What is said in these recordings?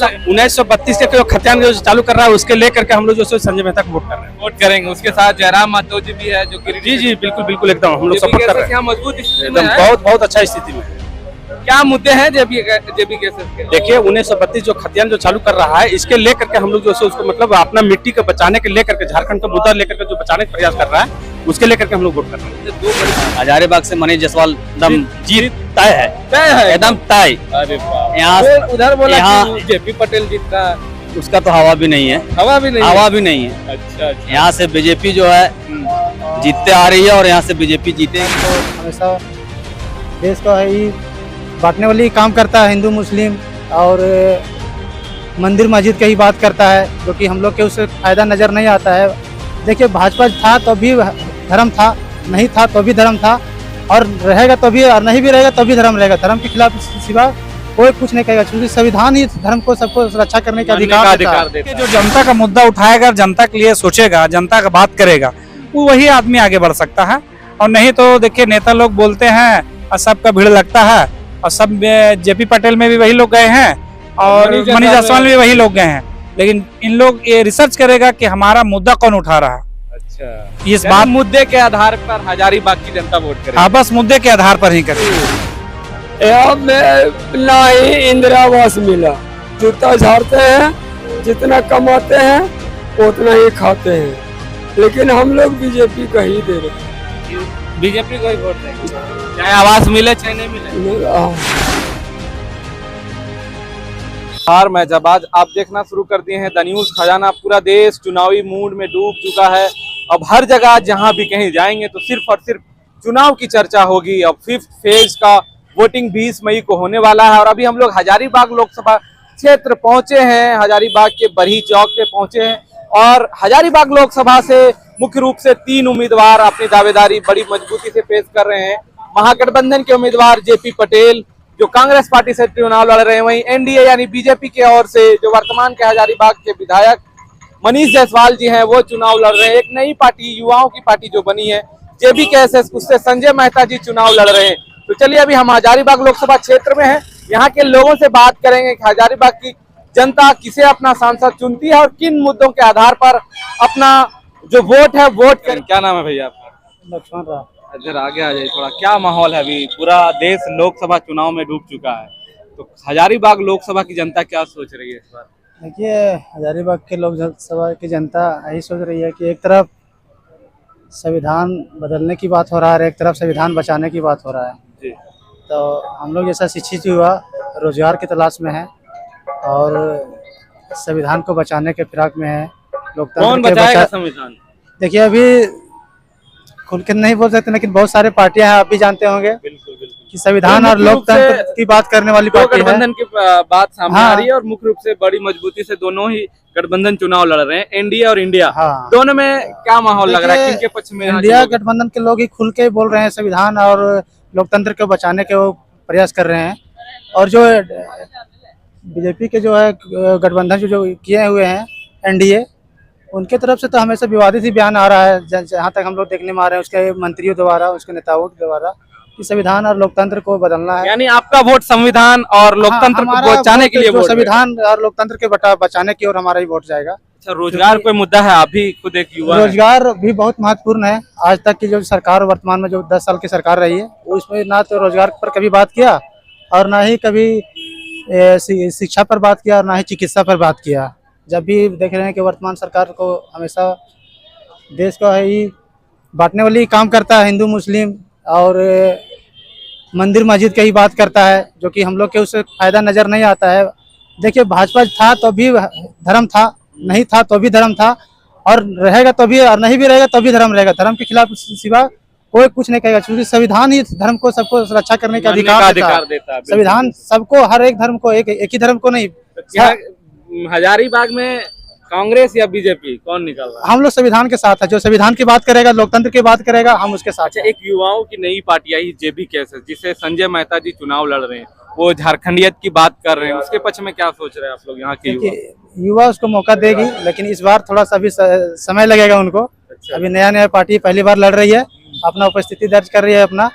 1932 के जो खतियान जो चालू कर रहा है उसके लेकर के हम लोग जो है संजय मेहता को वोट कर रहे हैं। वोट करेंगे। उसके साथ जयराम मातो जी भी है जो जी जी बिल्कुल बिल्कुल एकदम हम लोग सपोर्ट कर रहे हैं। क्या मजबूत स्थिति में एकदम है? बहुत बहुत अच्छा स्थिति में है। क्या मुद्दे हैं जेबी केसेस के? देखिए 1932 जो खतियान जो चालू कर रहा है इसके लेकर के हम लोग जो है उसको मतलब अपना मिट्टी को बचाने के लेकर के झारखंड का मुद्दा लेकर के जो बचाने का प्रयास कर रहा है उसके लेकर के हम लोग वोट कर रहे हैं। हजारीबाग से मनीष जायसवाल एकदम जीत तय है एकदम तय। अरे वाह। यहाँ उधर बोला यहाँ- जेपी पटेल जीतता है। उसका तो हवा भी नहीं है, हवा भी नहीं है। हवा भी नहीं है। अच्छा अच्छा। यहाँ से बीजेपी जो है जीतते आ रही है और यहाँ से बीजेपी जीतेगी। तो हमेशा देश का ही बांटने वाली काम करता है, हिंदू मुस्लिम और मंदिर मस्जिद की ही बात करता है, जो कि हम लोग के उससे फायदा नज़र नहीं आता है। देखिए भाजपा था तो भी धर्म था, नहीं था तो भी धर्म था, और रहेगा तो भी, और नहीं भी रहेगा तो भी धर्म रहेगा। धर्म के खिलाफ सिवा कोई कुछ नहीं कहेगा, क्योंकि संविधान ही धर्म को सबको रक्षा करने का अधिकार देता है। जो जनता का मुद्दा उठाएगा, जनता के लिए सोचेगा, जनता का बात करेगा, वो वही आदमी आगे बढ़ सकता है। और नहीं तो देखिए नेता लोग बोलते हैं और सबका भीड़ लगता है, और सब जेपी पटेल में भी वही लोग गए हैं और मनीष जायसवाल में भी वही लोग गए हैं, लेकिन इन लोग ये रिसर्च करेगा कि हमारा मुद्दा कौन उठा रहा है। अच्छा। इस यानी बात मुद्दे के आधार पर हजारीबाग की जनता वोट करेगी। हाँ, बस मुद्दे के आधार पर ही करेगा। ना ही इंदिरा आवास मिला, जूता झाड़ते हैं, जितना कमाते हैं उतना ही खाते हैं, लेकिन हम लोग बीजेपी का ही दे रहे हैं। बीजेपी को ही वोट देंगे, चाहे आवास मिले चाहे नहीं मिले। हार मैं जब आज आप देखना शुरू कर दिए हैं द न्यूज खजाना। पूरा देश चुनावी मूड में डूब चुका है। अब हर जगह जहां भी कहीं जाएंगे तो सिर्फ और सिर्फ चुनाव की चर्चा होगी। अब 5th फेज का वोटिंग 20 मई को होने वाला है और अभी हम लोग हजारीबाग लोकसभा क्षेत्र पहुंचे हैं। हजारीबाग के बरही चौक पे पहुंचे हैं और हजारीबाग लोकसभा से मुख्य रूप से 3 उम्मीदवार अपनी दावेदारी बड़ी मजबूती से पेश कर रहे हैं। महागठबंधन के उम्मीदवार जेपी पटेल जो कांग्रेस पार्टी से चुनाव लड़ रहे हैं, वहीं एनडीए यानी बीजेपी की ओर से जो वर्तमान के हजारीबाग के विधायक मनीष जायसवाल जी हैं वो चुनाव लड़ रहे हैं। एक नई पार्टी, युवाओं की पार्टी जो बनी है JBKSS, उससे संजय मेहता जी चुनाव लड़ रहे हैं। तो चलिए अभी हम हजारीबाग लोकसभा क्षेत्र में हैं, यहाँ के लोगों से बात करेंगे कि हजारीबाग की जनता किसे अपना सांसद चुनती है और किन मुद्दों के आधार पर अपना जो वोट है वोट करें। क्या नाम है भैया आपका? लक्ष्मण राव। इधर आगे आ जाइए थोड़ा। क्या माहौल है अभी? पूरा देश लोकसभा चुनाव में डूब चुका है, तो हजारीबाग लोकसभा की जनता क्या सोच रही है इस बार? देखिए हजारीबाग के लोकसभा की जनता यही सोच रही है कि एक तरफ संविधान बदलने की बात हो रहा है, एक तरफ संविधान बचाने की बात हो रहा है। जी। तो हम लोग जैसा शिक्षित युवा रोजगार की तलाश में है और संविधान को बचाने के फिराक में है। कौन बचाएगा संविधान? देखिए अभी खुल के नहीं बोल सकते, लेकिन बहुत सारे पार्टियां हैं, आप भी जानते होंगे बिल्कुल बिल्कुल कि संविधान और लोकतंत्र की बात करने वाली पार्टी है। गठबंधन की बात सामने हाँ। आ रही है और मुख्य रूप से बड़ी मजबूती से दोनों ही गठबंधन चुनाव लड़ रहे हैं, एनडीए और इंडिया। हाँ। दोनों में क्या माहौल लग रहा है? किनके पक्ष में? इंडिया गठबंधन के लोग ही खुल के बोल रहे हैं, संविधान और लोकतंत्र को बचाने के वो प्रयास कर रहे हैं। और जो बीजेपी के जो है गठबंधन जो किए हुए हैं एनडीए, उनके तरफ से तो हमेशा विवादित ही बयान आ रहा है, जहाँ तक हम लोग देखने में आ रहे हैं उसके मंत्रियों द्वारा, उसके नेताओं द्वारा, कि संविधान और लोकतंत्र को बदलना है। यानी आपका वोट संविधान और लोकतंत्र को बचाने के लिए वोट? संविधान और लोकतंत्र के बचाने की ओर हमारा ही वोट जाएगा। अच्छा, रोजगार कोई मुद्दा है? आप भी खुद एक युवा हैं। रोजगार भी बहुत महत्वपूर्ण है। आज तक की जो सरकार, वर्तमान में जो 10 साल की सरकार रही है, उसमें ना तो रोजगार पर कभी बात किया और ना ही कभी शिक्षा पर बात किया और ना ही चिकित्सा पर बात किया। जब भी देख रहे हैं कि वर्तमान सरकार को हमेशा देश का ही बांटने वाली काम करता है, हिंदू मुस्लिम और मंदिर मस्जिद की ही बात करता है, जो कि हम लोग के उससे फायदा नज़र नहीं आता है। देखिए भाजपा था तो भी धर्म था, नहीं था तो भी धर्म था, और रहेगा तो भी, और नहीं भी रहेगा तो भी धर्म रहेगा। धर्म के खिलाफ सिवा कोई कुछ नहीं कहेगा, क्योंकि संविधान ही धर्म को सबको रक्षा करने का अधिकार देता है। संविधान सबको, हर एक धर्म को, एक ही धर्म को नहीं। हजारीबाग में कांग्रेस या बीजेपी कौन निकल रहा है? हम लोग संविधान के साथ है। जो संविधान की बात करेगा, लोकतंत्र की बात करेगा, हम उसके साथ। अच्छा, एक युवाओं की नई पार्टी आई JBKSS, जिसे संजय मेहता जी चुनाव लड़ रहे हैं, वो झारखंडियत की बात कर रहे हैं, उसके पक्ष में क्या सोच रहे हैं आप लोग यहाँ के युवा? युवा उसको मौका देगी, लेकिन इस बार थोड़ा सा भी समय लगेगा उनको। अच्छा। अभी नया पार्टी पहली बार लड़ रही है, अपना उपस्थिति दर्ज कर रही है अपना,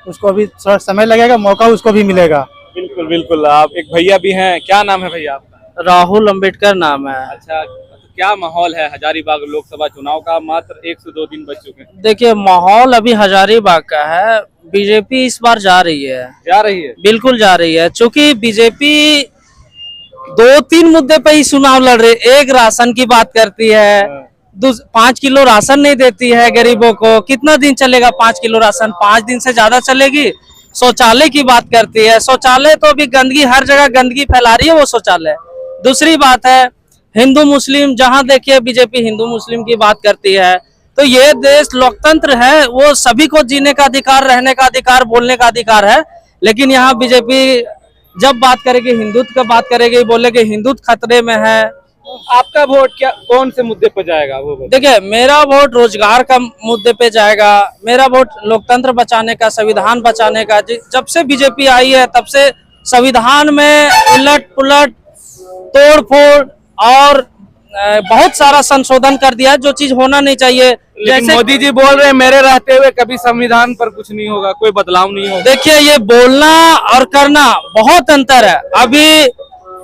उसको अभी थोड़ा समय लगेगा, मौका उसको भी मिलेगा। बिल्कुल बिल्कुल। आप एक भैया भी हैं, क्या नाम है भैया आपका? राहुल अंबेडकर नाम है। अच्छा, तो क्या माहौल है हजारीबाग लोकसभा चुनाव का? मात्र 1 से 2 दिन बच चुके हैं। देखिए माहौल अभी हजारीबाग का है। बीजेपी इस बार जा रही है, बिल्कुल जा रही है, क्योंकि बीजेपी 2-3 मुद्दे पे ही चुनाव लड़ रही है। एक राशन की बात करती है, 5 किलो राशन नहीं देती है गरीबों को। कितना दिन चलेगा 5 किलो राशन? 5 दिन से ज्यादा चलेगी। शौचालय की बात करती है, शौचालय तो अभी गंदगी, हर जगह गंदगी फैला रही है वो शौचालय। दूसरी बात है हिंदू मुस्लिम, जहां देखिए बीजेपी हिंदू मुस्लिम की बात करती है। तो ये देश लोकतंत्र है, वो सभी को जीने का अधिकार, रहने का अधिकार, बोलने का अधिकार है। लेकिन यहाँ बीजेपी जब बात करेगी हिंदुत्व का बात करेगी, बोलेगी हिंदुत्व खतरे में है। आपका वोट क्या कौन से मुद्दे पर जाएगा वो बताइए? देखिए मेरा वोट रोजगार का मुद्दे पे जाएगा, मेरा वोट लोकतंत्र बचाने का, संविधान बचाने का। जब से बीजेपी आई है तब से संविधान में उलट पुलट, तोड़ फोड़ और बहुत सारा संशोधन कर दिया है, जो चीज होना नहीं चाहिए। जैसे मोदी जी बोल रहे हैं मेरे रहते हुए कभी संविधान पर कुछ नहीं होगा, कोई बदलाव नहीं होगा। देखिए ये बोलना और करना बहुत अंतर है। अभी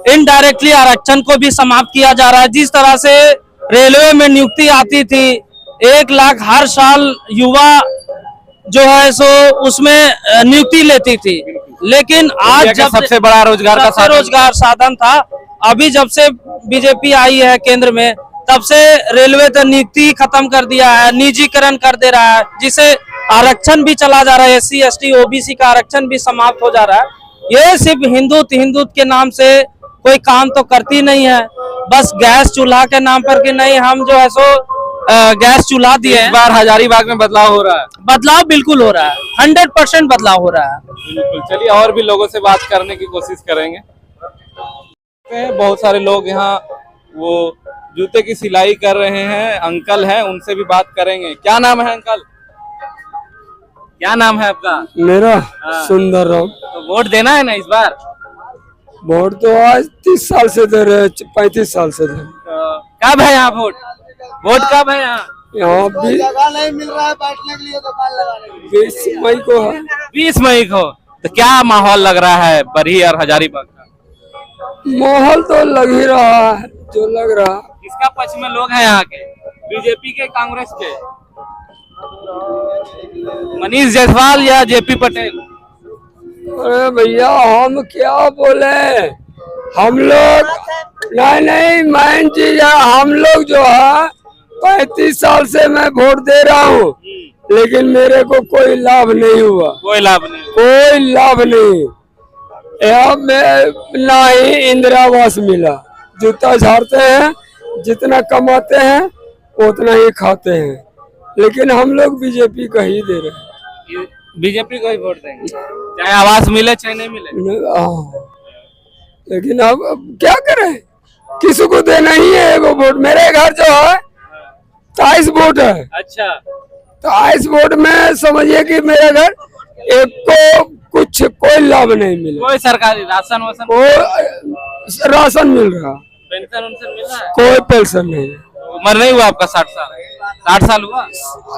इनडायरेक्टली आरक्षण को भी समाप्त किया जा रहा है। जिस तरह से रेलवे में नियुक्ति आती थी, 1 लाख हर साल युवा जो है सो उसमें नियुक्ति लेती थी, लेकिन आज जब सबसे बड़ा रोजगार साधन था। अभी जब से बीजेपी आई है केंद्र में, तब से रेलवे तो नियुक्ति खत्म कर दिया है, निजीकरण कर दे रहा है, जिसे आरक्षण भी चला जा रहा है। SC ST OBC का आरक्षण भी समाप्त हो जा रहा है। ये सिर्फ हिंदुत्व के नाम से कोई काम तो करती नहीं है, बस गैस चूल्हा के नाम पर कि नहीं हम जो है सो गैस चूल्हा दिए। इस बार हजारीबाग में बदलाव हो रहा है। बदलाव बिल्कुल हो रहा है, 100% बदलाव हो रहा है। बिल्कुल, चलिए और भी लोगों से बात करने की कोशिश करेंगे। बहुत सारे लोग यहाँ वो जूते की सिलाई कर रहे हैं, अंकल हैं, उनसे भी बात करेंगे। क्या नाम है अंकल? क्या नाम है आपका? मेरा सुंदर राम। तो वोट देना है ना इस बार? वोट तो आज 30 साल से दे रहे, 35 साल से दे। कब है यहाँ वोट? वोट कब है यहाँ? यहाँ भी जगह नहीं मिल रहा है बैठने के लिए, दुकान लगाने के लिए। 20 मई को है। 20 मई को। तो क्या माहौल लग रहा है बरही और हजारीबाग का? माहौल तो लग ही रहा है जो लग रहा। किसका पक्ष में लोग हैं यहाँ के? बीजेपी के, कांग्रेस के? मनीष जायसवाल या JP पटेल? अरे भैया हम क्या बोले, हम लोग नहीं मेन चीज है, हम लोग जो है 35 साल से मैं वोट दे रहा हूँ, लेकिन मेरे को कोई लाभ नहीं हुआ। कोई लाभ नहीं? कोई लाभ नहीं। यहाँ में ना ही इंदिरा आवास मिला। जूता झाड़ते हैं, जितना कमाते हैं उतना ही खाते हैं, लेकिन हम लोग बीजेपी का ही दे रहे हैं। बीजेपी को ही वोट देंगे, चाहे आवास मिले चाहे नहीं मिले। लेकिन अब क्या करें, किसी को देना ही है एगो वोट। मेरे घर जो है 23 वोट है। अच्छा, 23 वोट में समझिए कि मेरे घर एक को कुछ कोई लाभ नहीं मिला। कोई सरकारी राशन वाशन, कोई राशन मिल रहा, पेंशन उनसे मिल रहा है? कोई पेंशन नहीं। उम्र नहीं हुआ आपका 60 साल? 60 साल हुआ?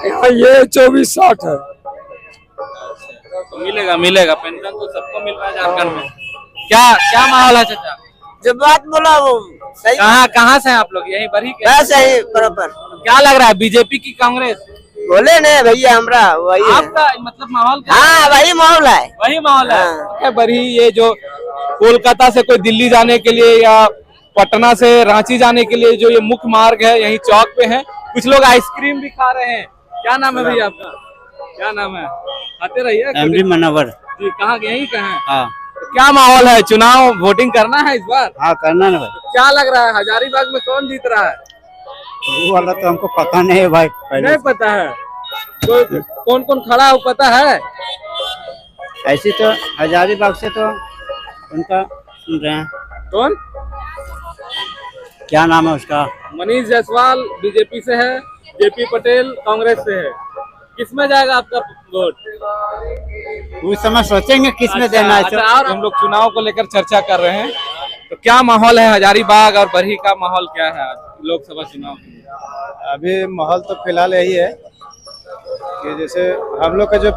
यहाँ ये 24-60 है। तो मिलेगा पेंशन तो सबको मिल रहा है झारखंड में। क्या माहौल है चाचा? जो बात बोला वो सही। कहाँ से हैं आप लोग? यही बरही के? बस यही बराबर। क्या लग रहा है बीजेपी की कांग्रेस? बोले न भैया हमरा वही है। आपका मतलब माहौल? हाँ वही माहौल है। वही माहौल है। हाँ। बरही ये जो कोलकाता से कोई दिल्ली जाने के लिए या पटना से रांची जाने के लिए जो ये मुख्य मार्ग है, यही चौक पे है। कुछ लोग आइसक्रीम भी खा रहे हैं। क्या नाम है भैया आपका? क्या नाम है? आते रहिए। MD मनोवर जी, कहाँ यही कहाँ? हाँ। क्या माहौल है? चुनाव वोटिंग करना है इस बार? हाँ करना ना भाई। क्या लग रहा है हजारीबाग में कौन जीत रहा है? वो वाला तो हमको पता नहीं है भाई। नहीं पता है? तो कौन कौन खड़ा है पता है? ऐसी तो हजारीबाग से तो उनका सुन रहे हैं। कौन? क्या नाम है उसका? मनीष जायसवाल बीजेपी से है, JP पटेल कांग्रेस से है। किसमें जाएगा आपका वोट? उस समय सोचेंगे किस में देना है। अच्छा, और हम लोग चुनाव को लेकर चर्चा कर रहे हैं, तो क्या माहौल है हजारीबाग और बरही का माहौल क्या है लोकसभा चुनाव के लिए? अभी माहौल तो फिलहाल यही है कि जैसे हम लोग का जो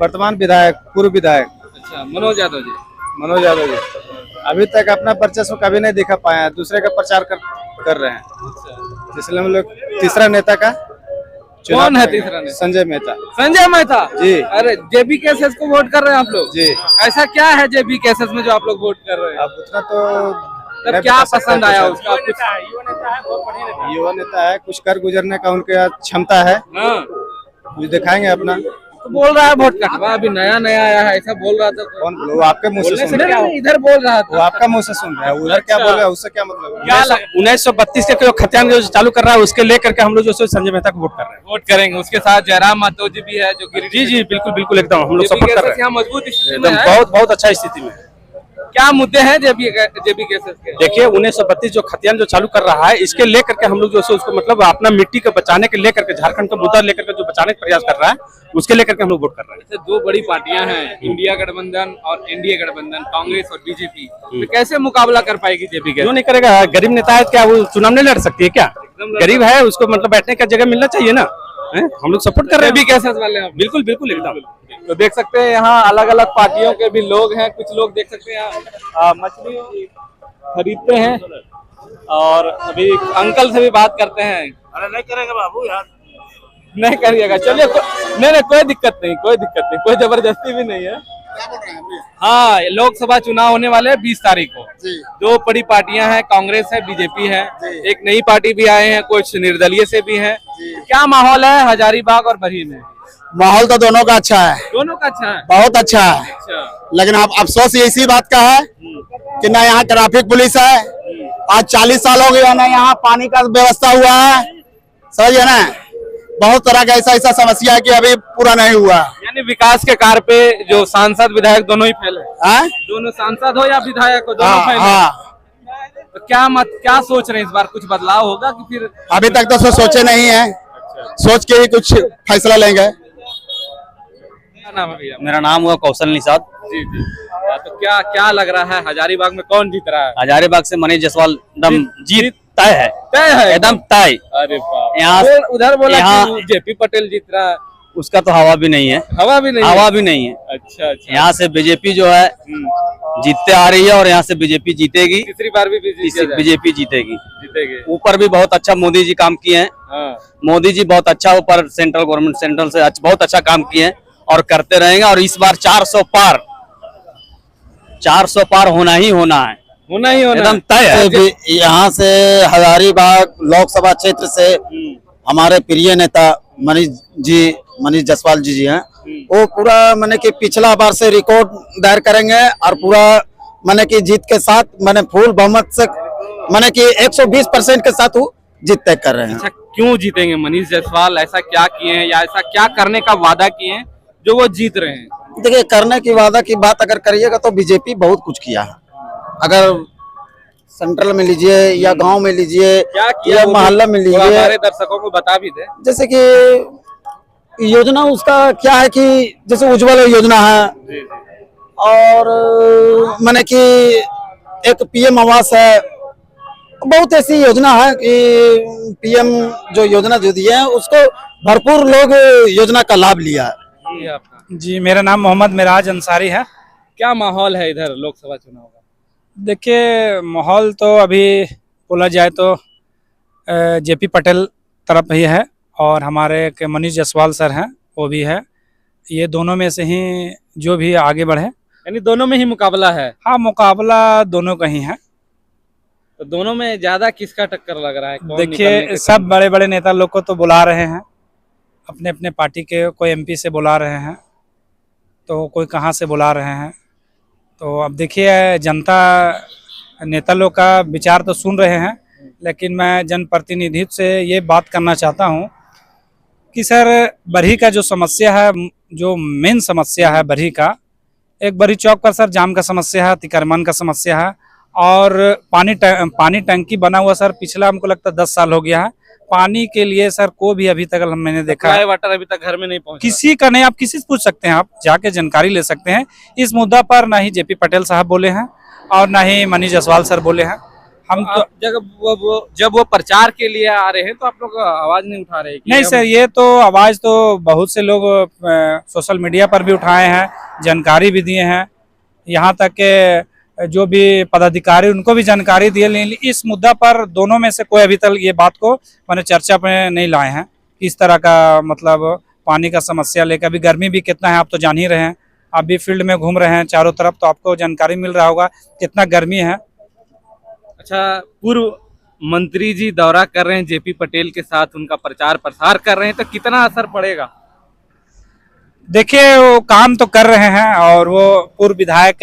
वर्तमान विधायक, पूर्व विधायक अच्छा, मनोज यादव जी। मनोज यादव जी, अभी तक अपना वर्चस्व कभी नहीं दिखा पाए हैं, दूसरे का प्रचार कर रहे हैं। इसलिए हम लोग तीसरा नेता का कौन है तीसरा नेता? संजय मेहता संजय मेहता जी। अरे जेबी केसेस को वोट कर रहे हैं आप लोग जी। ऐसा क्या है जेबी केसेस में जो आप लोग वोट कर रहे हैं? अब उतना तो तब नहीं क्या बता सकते पसंद आया कुछ। उसका कुछ? युवा नेता है, कुछ कर गुजरने का उनके क्षमता है, हाँ कुछ दिखाएंगे अपना। तो बोल रहा है वोट कटवा, अभी नया नया आया है ऐसा बोल रहा था। कौन बोले? वो आपके मुंह से बोलने से सुन रहे नहीं, हैं। नहीं, इधर बोल रहा वो था। आपका मुंह से सुन रहा है, उधर क्या अच्छा। बोले उससे क्या मतलब है? क्या 1932 के जो खतियान जो चालू कर रहा है उसके लेकर के हम लोग जो है संजय मेहता को वोट कर रहे हैं। वोट करेंगे? उसके साथ जयराम माधव जी भी है जो जी जी बिल्कुल बिल्कुल एकदम हम लोग जेबी सपोर्ट कर केसेस रहे यहाँ हैं, मजबूत स्थिति में एकदम है। बहुत बहुत अच्छा स्थिति में है। क्या मुद्दे हैं जेबी केसेस के? देखिए 1932 जो खतियान जो चालू कर रहा है इसके लेकर के हम लोग जो है उसको मतलब अपना मिट्टी को बचाने के लेकर के झारखंड का मुद्दा लेकर के जो बचाने का प्रयास कर रहा है उसके लेकर के हम लोग वोट कर रहे हैं। जैसे दो बड़ी पार्टियां हैं, इंडिया गठबंधन और एनडीए गठबंधन, कांग्रेस और बीजेपी, तो कैसे मुकाबला कर पाएगी जेपी के? क्यों नहीं करेगा? गरीब नेता है, क्या वो चुनाव नहीं लड़ सकती है क्या? लड़ गरीब है, उसको मतलब बैठने का जगह मिलना चाहिए ना। हम लोग सपोर्ट कर रहे जेबी हैं केसेस वाले हैं। बिल्कुल बिल्कुल एकदम। तो देख सकते हैं यहाँ अलग अलग पार्टियों के भी लोग हैं। कुछ लोग देख सकते हैं यहाँ मछली खरीदते हैं और अभी अंकल से भी बात करते हैं। अरे नहीं करेगा बाबू यार, नहीं करिएगा, चलिए नहीं कोई दिक्कत नहीं, कोई जबरदस्ती भी नहीं है। हाँ, लोकसभा चुनाव होने वाले हैं 20 तारीख को। दो बड़ी पार्टियां हैं, कांग्रेस है, बीजेपी है, एक नई पार्टी भी आए हैं, कुछ निर्दलीय से भी हैं। क्या माहौल है हजारीबाग और बरही में? माहौल तो दोनों का अच्छा है, दोनों का अच्छा है। बहुत अच्छा है। अच्छा, लेकिन अब अफसोस इसी बात का है कि ना यहाँ ट्रैफिक पुलिस है, आज 40 साल हो गया ना यहाँ पानी का व्यवस्था हुआ है, समझ है ना। बहुत तरह का ऐसा समस्या है कि अभी पूरा नहीं हुआ। यानी विकास के कार्य पे जो सांसद विधायक दोनों ही फैले हाँ? दोनों सांसद हो या विधायक हो, दोनों फैले। हाँ, तो क्या सोच रहे हैं इस बार? कुछ बदलाव होगा कि फिर? अभी तक तो सोचे नहीं है, सोच के ही कुछ फैसला लेंगे। क्या नाम है भैया? मेरा नाम हुआ कौशल निषाद। जी जी। तो क्या लग रहा है हजारीबाग में कौन जीत रहा है? हजारीबाग से मनीष जायसवाल एकदम जीत तय है, तय है एकदम तय। अरे बाप, यहाँ उधर बोला यहाँ कि जेपी पटेल जीत रहा है। उसका तो हवा भी नहीं है, हवा भी नहीं है? हवा भी नहीं है। अच्छा अच्छा। यहाँ से बीजेपी जो है जीतते आ रही है और यहाँ से बीजेपी जीतेगी, तीसरी बार भी बीजेपी जीतेगी। जीतेगी। ऊपर भी बहुत अच्छा मोदी जी काम किए हैं। हाँ। मोदी जी बहुत अच्छा ऊपर सेंट्रल गवर्नमेंट सेंट्रल से बहुत अच्छा काम किए हैं और करते रहेंगे। और इस बार 400 पार होना ही होना है, होना ही होना एकदम तय है। यहाँ से हजारीबाग लोकसभा क्षेत्र से हमारे प्रिय नेता मनीष जायसवाल जी हैं, वो पूरा माने कि पिछला बार से रिकॉर्ड दायर करेंगे और पूरा माने कि जीत के साथ माने फुल बहुमत से माने कि 120% के साथ वो जीत तय कर रहे हैं। अच्छा, क्यों जीतेंगे मनीष जायसवाल? ऐसा क्या किए हैं या ऐसा क्या करने का वादा किए हैं जो वो जीत रहे हैं? देखिए, करने की वादा की बात अगर करिएगा तो बीजेपी बहुत कुछ किया है। अगर सेंट्रल में लीजिए या गांव में लीजिए क्या किया या वो मोहल्ला में थोड़ा लीजिए, हमारे दर्शकों को बता भी दे। जैसे कि योजना उसका क्या है कि जैसे उज्ज्वल योजना है और माने कि एक पीएम आवास है, बहुत ऐसी योजना है कि पीएम जो योजना जो दी है उसको भरपूर लोग योजना का लाभ लिया है। ये आपका जी, मेरा नाम मोहम्मद मिराज अंसारी है। क्या माहौल है इधर लोकसभा चुनाव का? देखिए, माहौल तो अभी बोला जाए तो जेपी पटेल तरफ ही है और हमारे के मनीष जायसवाल सर हैं वो भी है। ये दोनों में से ही जो भी आगे बढ़े। यानी दोनों में ही मुकाबला है? हाँ, मुकाबला दोनों का ही है। तो दोनों में ज्यादा किसका टक्कर लग रहा है? कौन निकलने देखिए, के सब बड़े बड़े नेता लोग को तो बुला रहे हैं, अपने अपने पार्टी के कोई एमपी से बुला रहे हैं, तो कोई कहाँ से बुला रहे हैं। तो अब देखिए, जनता नेता लोग का विचार तो सुन रहे हैं, लेकिन मैं जनप्रतिनिधित्व से ये बात करना चाहता हूँ कि सर, बरही का जो समस्या है, जो मेन समस्या है बरही का, एक बरही चौक पर सर जाम का समस्या है, तिकरमान का समस्या है और पानी टंकी बना हुआ सर पिछला हमको लगता है 10 साल हो गया है। पानी के लिए सर को भी अभी तक मैंने देखा है वाटर अभी तक घर में नहीं पहुंचा किसी का नहीं। आप किसी से पूछ सकते हैं, आप जाके जानकारी ले सकते हैं। इस मुद्दा पर ना ही जेपी पटेल साहब बोले हैं और ना ही मनीष जायसवाल सर बोले हैं। हम तो जब वो प्रचार के लिए आ रहे हैं तो आप लोग आवाज नहीं उठा रहे? नहीं सर, ये तो आवाज तो बहुत से लोग सोशल मीडिया पर भी उठाए हैं, जानकारी भी दिए हैं। यहाँ तक के जो भी पदाधिकारी उनको भी जानकारी दी, लेकिन इस मुद्दा पर दोनों में से कोई अभी तक ये बात को मैंने चर्चा पे नहीं लाए हैं। इस तरह का मतलब पानी का समस्या लेकर, अभी गर्मी भी कितना है आप तो जान ही रहे हैं, आप भी फील्ड में घूम रहे हैं चारों तरफ, तो आपको जानकारी मिल रहा होगा कितना गर्मी है। अच्छा, पूर्व मंत्री जी दौरा कर रहे हैं जेपी पटेल के साथ, उनका प्रचार प्रसार कर रहे हैं, तो कितना असर पड़ेगा? देखिए वो काम तो कर रहे हैं, और वो पूर्व विधायक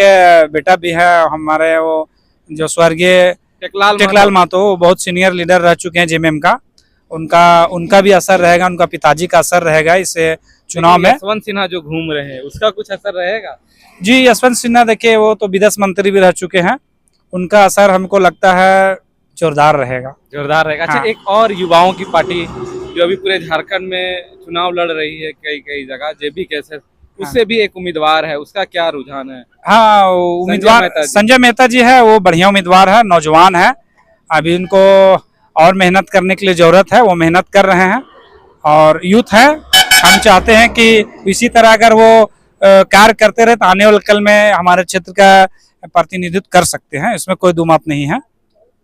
बेटा भी है हमारे, वो जो स्वर्गीय टेकलाल महतो, वो बहुत सीनियर लीडर रह चुके हैं जेएमएम का, उनका भी असर रहेगा, उनका पिताजी का असर रहेगा इस चुनाव में। यशवंत सिन्हा जो घूम रहे हैं उसका कुछ असर रहेगा? जी, यशवंत सिन्हा देखिए वो तो विदेश मंत्री भी रह चुके हैं, उनका असर हमको लगता है जोरदार रहेगा। अच्छा, हाँ। एक और युवाओं की पार्टी जो अभी पूरे झारखंड में चुनाव लड़ रही है कई जगह, जेबी कैसे, उससे भी एक उम्मीदवार है, उसका क्या रुझान है? हाँ, उम्मीदवार संजय मेहता जी है, वो बढ़िया उम्मीदवार है, नौजवान है, अभी उनको और मेहनत करने के लिए जरूरत है, वो मेहनत कर रहे हैं और यूथ है। हम चाहते हैं कि इसी तरह अगर वो कार्य करते रहे तो आने वाले कल में हमारे क्षेत्र का प्रतिनिधित्व कर सकते हैं, इसमें कोई दो मत नहीं है।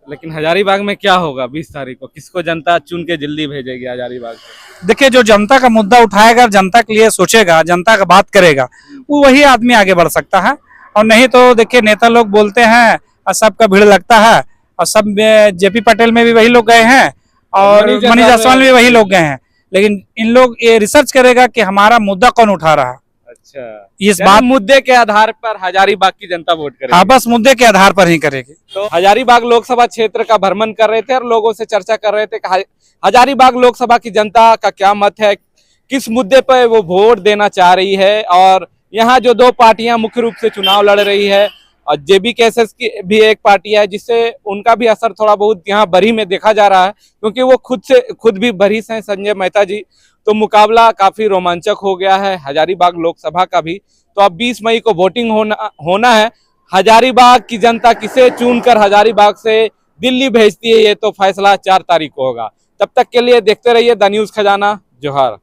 लेकिन हजारीबाग में क्या होगा 20 तारीख को? किसको जनता चुन के दिल्ली भेजेगी हजारीबाग से? देखिए, जो जनता का मुद्दा उठाएगा, जनता के लिए सोचेगा, जनता का बात करेगा, वो वही आदमी आगे बढ़ सकता है। और नहीं तो देखिए, नेता लोग बोलते हैं और सबका भीड़ लगता है, और सब जेपी पटेल में भी वही लोग गए हैं और मनीष जायसवाल में भी वही लोग गए हैं, लेकिन इन लोग ये रिसर्च करेगा कि हमारा मुद्दा कौन उठा रहा है। अच्छा, इस बात मुद्दे के आधार पर हजारीबाग की जनता वोट करेगी? हाँ, बस मुद्दे के आधार पर ही करेगी। तो हजारीबाग लोकसभा क्षेत्र का भ्रमण कर रहे थे और लोगों से चर्चा कर रहे थे कि हजारीबाग लोकसभा की जनता का क्या मत है, किस मुद्दे पर वो वोट देना चाह रही है। और यहाँ जो दो पार्टियां मुख्य रूप से चुनाव लड़ रही है, और जेबी कैसेस की भी एक पार्टी है, जिससे उनका भी असर थोड़ा बहुत यहाँ बरी में देखा जा रहा है, क्योंकि वो खुद भी बरी से हैं संजय मेहता जी। तो मुकाबला काफी रोमांचक हो गया है हजारीबाग लोकसभा का भी। तो अब 20 मई को वोटिंग होना है। हजारीबाग की जनता किसे चुनकर हजारीबाग से दिल्ली भेजती है, ये तो फैसला 4 तारीख को होगा। तब तक के लिए देखते रहिए द न्यूज़ खजाना। जोहार।